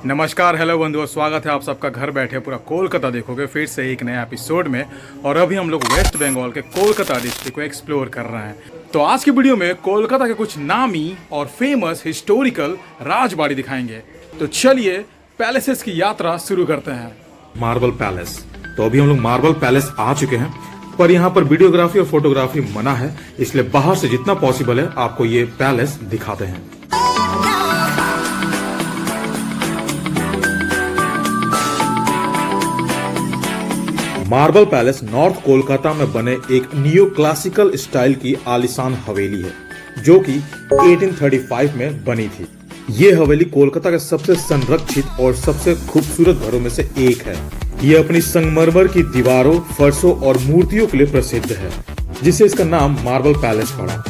नमस्कार, हेलो बंधुओं, स्वागत है आप सबका। घर बैठे पूरा कोलकाता देखोगे फिर से एक नया एपिसोड में। और अभी हम लोग वेस्ट बंगाल के कोलकाता डिस्ट्रिक्ट को एक्सप्लोर कर रहे हैं। तो आज की वीडियो में कोलकाता के कुछ नामी और फेमस हिस्टोरिकल राजबाड़ी दिखाएंगे। तो चलिए पैलेसेस की यात्रा शुरू करते हैं। Marble palace. तो अभी हम लोग मार्बल पैलेस आ चुके हैं, पर यहाँ पर वीडियोग्राफी और फोटोग्राफी मना है, इसलिए बाहर से जितना पॉसिबल है आपको ये पैलेस दिखाते हैं। मार्बल पैलेस नॉर्थ कोलकाता में बने एक नियो क्लासिकल स्टाइल की आलीशान हवेली है, जो कि 1835 में बनी थी। ये हवेली कोलकाता के सबसे संरक्षित और सबसे खूबसूरत घरों में से एक है। ये अपनी संगमरमर की दीवारों, फर्शों और मूर्तियों के लिए प्रसिद्ध है, जिससे इसका नाम मार्बल पैलेस पड़ा।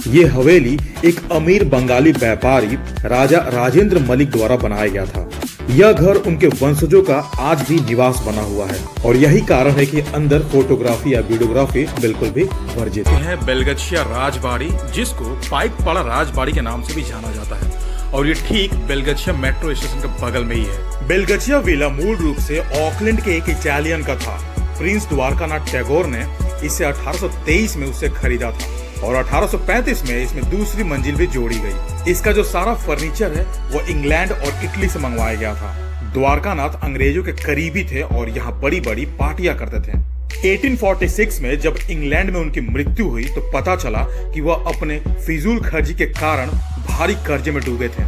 ये हवेली एक अमीर बंगाली व्यापारी राजा राजेंद्र मलिक द्वारा बनाया गया था। यह घर उनके वंशजों का आज भी निवास बना हुआ है, और यही कारण है कि अंदर फोटोग्राफी या वीडियोग्राफी बिल्कुल भी वर्जित है। बेलगछिया राजबाड़ी, जिसको पाइकपाड़ा राजबाड़ी के नाम से भी जाना जाता है, और ये ठीक बेलगछिया मेट्रो स्टेशन के बगल में ही है। बेलगछिया विला मूल रूप से ऑकलैंड के एक इटालियन का था। प्रिंस द्वारकानाथ टैगोर ने इसे 1823 में उससे खरीदा था, और 1835 में इसमें दूसरी मंजिल भी जोड़ी गई। इसका जो सारा फर्नीचर है वो इंग्लैंड और इटली से मंगवाया गया था। द्वारकानाथ अंग्रेजों के करीबी थे और यहाँ बड़ी बड़ी पार्टियां करते थे। 1846 में जब इंग्लैंड में उनकी मृत्यु हुई तो पता चला कि वह अपने फिजूल खर्ची के कारण भारी कर्जे में डूबे थे।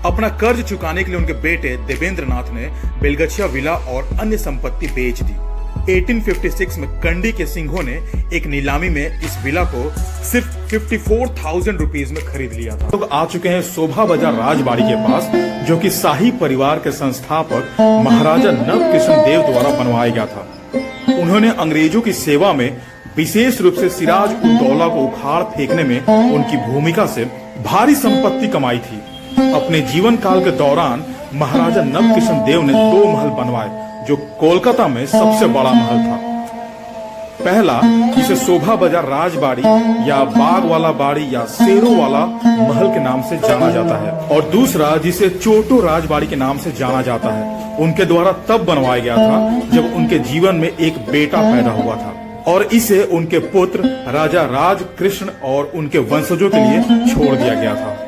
अपना कर्ज चुकाने के लिए उनके बेटे देवेंद्र नाथ ने बेलगछिया विला और अन्य संपत्ति बेच दी। 1856 में कंडी के सिंघों ने एक नीलामी में इस विला को सिर्फ 54,000 रुपीज में खरीद लिया था। लोग आ चुके हैं शोभा बाजार राजबाड़ी के पास, जो कि शाही परिवार के संस्थापक महाराजा नवकिशन देव द्वारा बनवाया गया था। उन्होंने अंग्रेजों की सेवा में विशेष रूप से सिराज उद दौला को उखाड़ फेंकने में उनकी भूमिका से भारी संपत्ति कमाई थी। अपने जीवन काल के दौरान महाराजा नवकिशन देव ने 2 महल बनवाए, जो कोलकाता में सबसे बड़ा महल था। पहला, जिसे शोभा बाजार राजबाड़ी या बाग वाला बाड़ी या शेरों वाला महल के नाम से जाना जाता है, और दूसरा जिसे चोटो राजबाड़ी के नाम से जाना जाता है। उनके द्वारा तब बनवाया गया था जब उनके जीवन में एक बेटा पैदा हुआ था, और इसे उनके पुत्र राजा राज कृष्ण और उनके वंशजों के लिए छोड़ दिया गया था।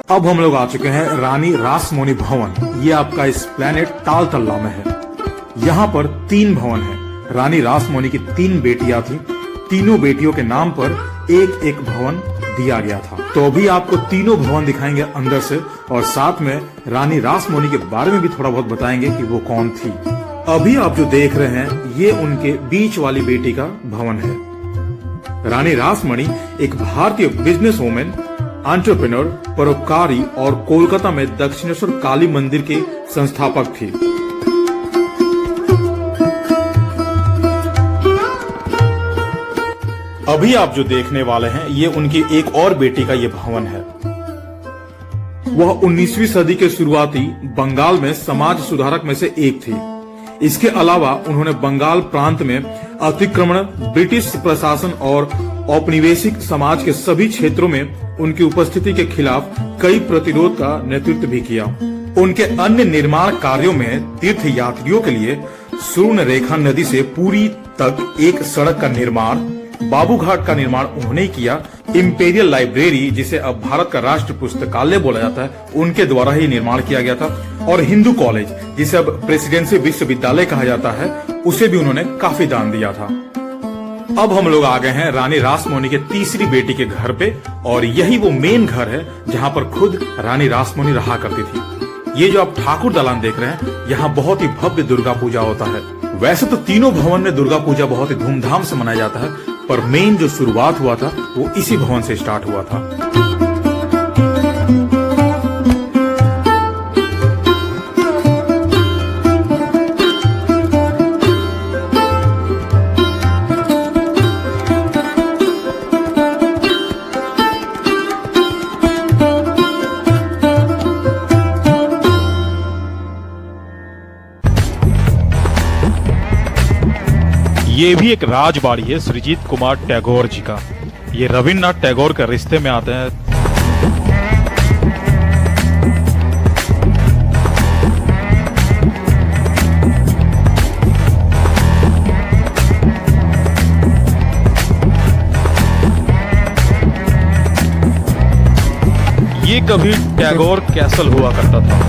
अब हम लोग आ चुके हैं रानी रासमोनी भवन। ये आपका इस प्लेनेट तालतल्ला में है। यहाँ पर 3 भवन हैं। रानी रासमोनी की 3 बेटियां थी। तीनों बेटियों के नाम पर एक एक भवन दिया गया था। तो अभी आपको तीनों भवन दिखाएंगे अंदर से, और साथ में रानी रासमोनी के बारे में भी थोड़ा बहुत बताएंगे कि वो कौन थी। अभी आप जो देख रहे हैं ये उनके बीच वाली बेटी का भवन है। रानी रासमणी एक भारतीय बिजनेस वुमेन, एंटरप्रेन्योर, परोपकारी और कोलकाता में दक्षिणेश्वर काली मंदिर के संस्थापक थी। अभी आप जो देखने वाले हैं ये उनकी एक और बेटी का ये भवन है। वह 19वीं सदी के शुरुआती बंगाल में समाज सुधारक में से एक थी। इसके अलावा उन्होंने बंगाल प्रांत में अतिक्रमण, ब्रिटिश प्रशासन और औपनिवेशिक समाज के सभी क्षेत्रों में उनकी उपस्थिति के खिलाफ कई प्रतिरोध का नेतृत्व भी किया। उनके अन्य निर्माण कार्यों में तीर्थ यात्रियों के लिए स्वर्णरेखा नदी से पुरी तक एक सड़क का निर्माण, बाबूघाट का निर्माण उन्होंने ही किया। इंपीरियल लाइब्रेरी, जिसे अब भारत का राष्ट्र पुस्तकालय बोला जाता है, उनके द्वारा ही निर्माण किया गया था। और हिंदू कॉलेज, जिसे अब प्रेसिडेंसी विश्वविद्यालय कहा जाता है, उसे भी उन्होंने काफी दान दिया था। अब हम लोग आ गए हैं रानी रासमोनी के तीसरी बेटी के घर पे, और यही वो मेन घर है जहाँ पर खुद रानी रासमोनी रहा करती थी। ये जो आप ठाकुर दालान देख रहे हैं, यहाँ बहुत ही भव्य दुर्गा पूजा होता है। वैसे तो तीनों भवन में दुर्गा पूजा बहुत ही धूमधाम से मनाया जाता है, पर मेन जो शुरुआत हुआ था वो इसी भवन से स्टार्ट हुआ था। ये भी एक राजबाड़ी है सृजित कुमार टैगोर जी का। ये रविन्द्रनाथ टैगोर के रिश्ते में आते हैं। ये कभी टैगोर कैसल हुआ करता था।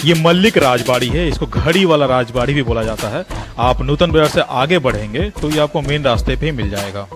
ये मल्लिक राजबाड़ी है, इसको घड़ी वाला राजबाड़ी भी बोला जाता है। आप नूतन बाजार से आगे बढ़ेंगे तो ये आपको मेन रास्ते पे ही मिल जाएगा।